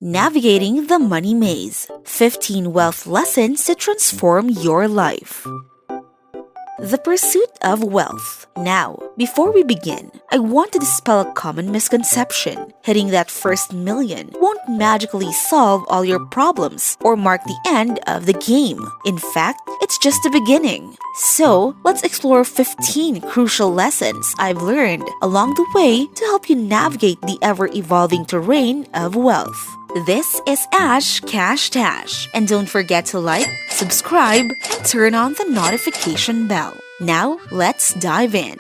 Navigating the Money Maze 15 Wealth Lessons to Transform Your Life. The pursuit of wealth. Now, before we begin, I want to dispel a common misconception. Hitting that first million won't magically solve all your problems or mark the end of the game. In fact, it's just the beginning. So, let's explore 15 crucial lessons I've learned along the way to help you navigate the ever-evolving terrain of wealth. This is Ash Cash Tash, and don't forget to like, subscribe, and turn on the notification bell. Now, let's dive in.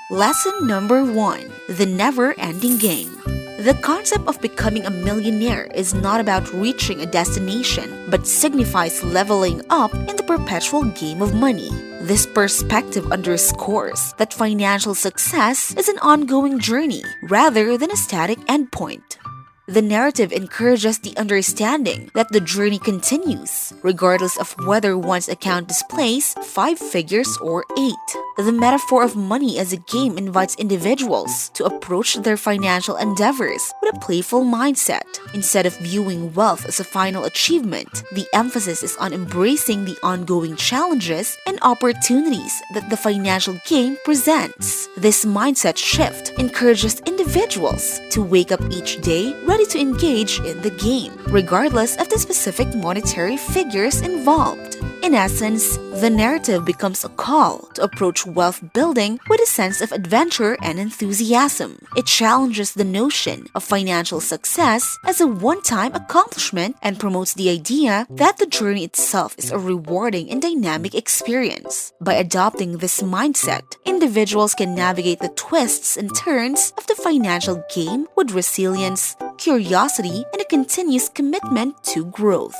Lesson number 1. The Never-Ending Game. The concept of becoming a millionaire is not about reaching a destination, but signifies leveling up in the perpetual game of money. This perspective underscores that financial success is an ongoing journey rather than a static endpoint. The narrative encourages the understanding that the journey continues, regardless of whether one's account displays 5 figures or 8. The metaphor of money as a game invites individuals to approach their financial endeavors with a playful mindset. Instead of viewing wealth as a final achievement, the emphasis is on embracing the ongoing challenges and opportunities that the financial game presents. This mindset shift encourages individuals to wake up each day ready to engage in the game, regardless of the specific monetary figures involved. In essence, the narrative becomes a call to approach wealth building with a sense of adventure and enthusiasm. It challenges the notion of financial success as a one-time accomplishment and promotes the idea that the journey itself is a rewarding and dynamic experience. By adopting this mindset, individuals can navigate the twists and turns of the financial game with resilience, curiosity, and a continuous commitment to growth.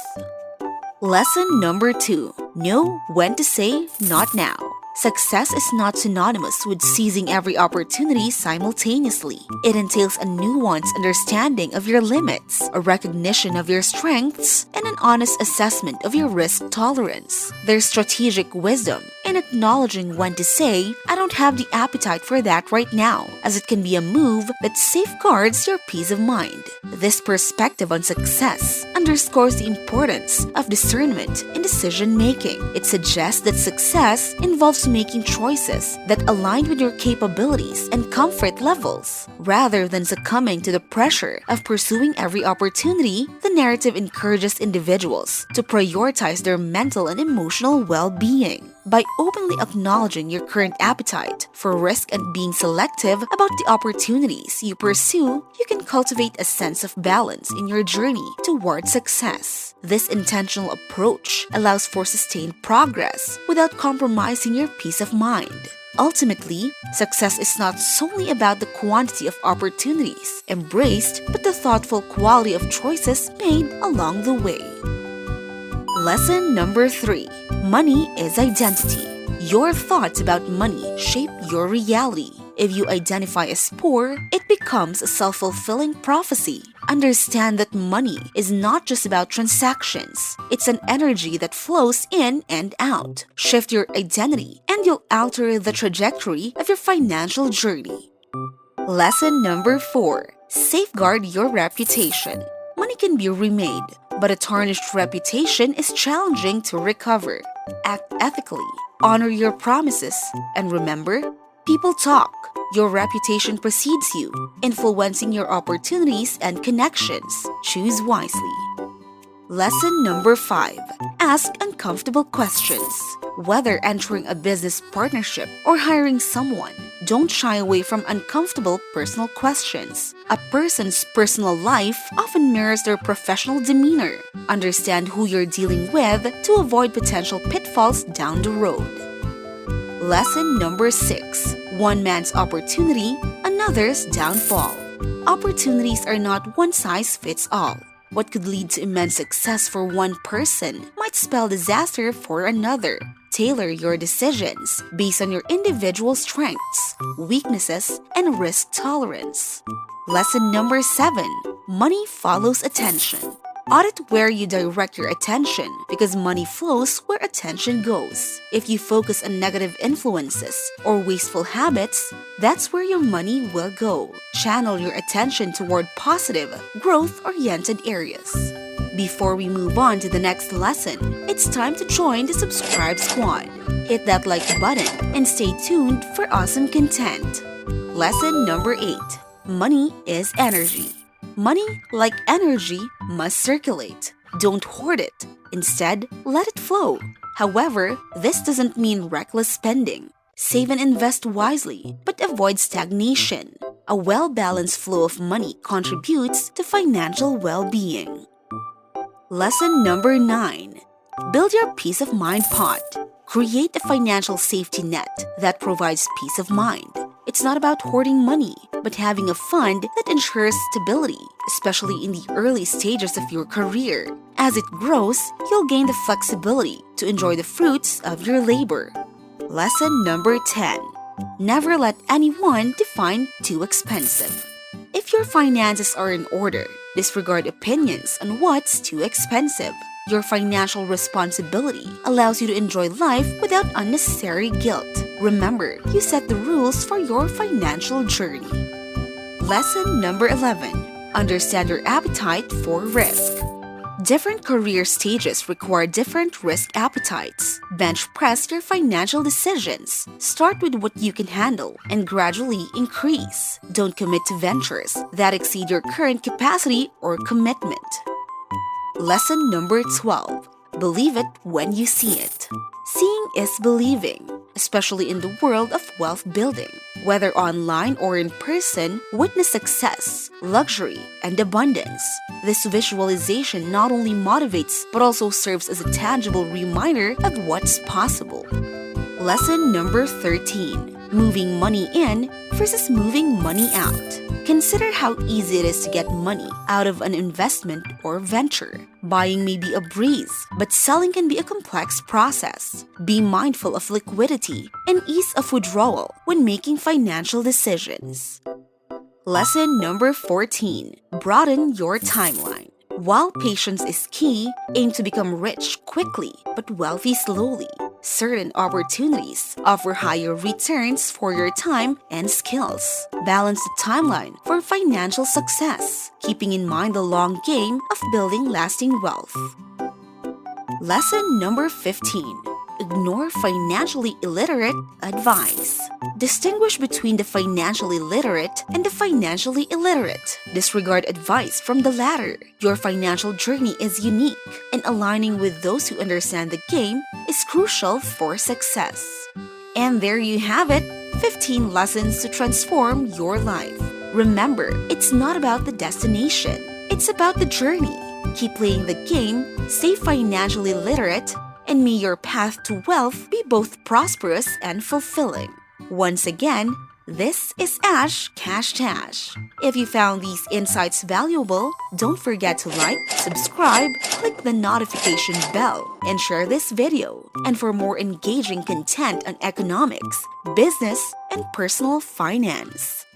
Lesson number 2. Know when to say not now. Success is not synonymous with seizing every opportunity simultaneously. It entails a nuanced understanding of your limits, a recognition of your strengths, and an honest assessment of your risk tolerance. There's strategic wisdom in acknowledging when to say, "I don't have the appetite for that right now," as it can be a move that safeguards your peace of mind. This perspective on success underscores the importance of discernment in decision-making. It suggests that success involves making choices that align with your capabilities and comfort levels. Rather than succumbing to the pressure of pursuing every opportunity, the narrative encourages individuals to prioritize their mental and emotional well-being. By openly acknowledging your current appetite for risk and being selective about the opportunities you pursue, you can cultivate a sense of balance in your journey toward success. This intentional approach allows for sustained progress without compromising your peace of mind. Ultimately, success is not solely about the quantity of opportunities embraced, but the thoughtful quality of choices made along the way. Lesson number 3. Money is identity. Your thoughts about money shape your reality. If you identify as poor, it becomes a self-fulfilling prophecy. Understand that money is not just about transactions. It's an energy that flows in and out. Shift your identity, and you'll alter the trajectory of your financial journey. Lesson number 4. Safeguard your reputation. Money can be remade, but a tarnished reputation is challenging to recover. Act ethically, honor your promises, and remember, people talk. Your reputation precedes you, influencing your opportunities and connections. Choose wisely. Lesson number 5. Ask uncomfortable questions. Whether entering a business partnership or hiring someone, don't shy away from uncomfortable personal questions. A person's personal life often mirrors their professional demeanor. Understand who you're dealing with to avoid potential pitfalls down the road. Lesson number 6. One man's opportunity, another's downfall. Opportunities are not one size fits all. What could lead to immense success for one person might spell disaster for another. Tailor your decisions based on your individual strengths, weaknesses, and risk tolerance. Lesson number 7. Money follows attention. Audit where you direct your attention because money flows where attention goes. If you focus on negative influences or wasteful habits, that's where your money will go. Channel your attention toward positive, growth-oriented areas. Before we move on to the next lesson, it's time to join the subscribe squad. Hit that like button and stay tuned for awesome content. Lesson number 8. Money is energy. Money, like energy, must circulate. Don't hoard it. Instead, let it flow. However, this doesn't mean reckless spending. Save and invest wisely, but avoid stagnation. A well-balanced flow of money contributes to financial well-being. Lesson number 9. Build your peace of mind pot. Create a financial safety net that provides peace of mind. It's not about hoarding money, but having a fund that ensures stability, especially in the early stages of your career. As it grows, you'll gain the flexibility to enjoy the fruits of your labor. Lesson number 10. Never let anyone define too expensive. If your finances are in order, disregard opinions on what's too expensive. Your financial responsibility allows you to enjoy life without unnecessary guilt. Remember, you set the rules for your financial journey. Lesson number 11. Understand your appetite for risk. Different career stages require different risk appetites. Bench press your financial decisions. Start with what you can handle and gradually increase. Don't commit to ventures that exceed your current capacity or commitment. Lesson number 12. Believe it when you see it. Seeing is believing, especially in the world of wealth building. Whether online or in person, witness success, luxury, and abundance. This visualization not only motivates but also serves as a tangible reminder of what's possible. Lesson number 13. Moving money in versus moving money out. Consider how easy it is to get money out of an investment or venture. Buying may be a breeze, but selling can be a complex process. Be mindful of liquidity and ease of withdrawal when making financial decisions. Lesson number 14. Broaden your timeline. While patience is key, aim to become rich quickly but wealthy slowly. Certain opportunities offer higher returns for your time and skills. Balance the timeline for financial success, keeping in mind the long game of building lasting wealth. Lesson number 15. Ignore financially illiterate advice. Distinguish between the financially literate and the financially illiterate. Disregard advice from the latter. Your financial journey is unique, and aligning with those who understand the game is crucial for success. And there you have it, 15 lessons to transform your life. Remember, it's not about the destination, it's about the journey. Keep playing the game, stay financially literate, and may your path to wealth be both prosperous and fulfilling. Once again, this is Ash Cash Tash. If you found these insights valuable, don't forget to like, subscribe, click the notification bell, and share this video. And for more engaging content on economics, business, and personal finance.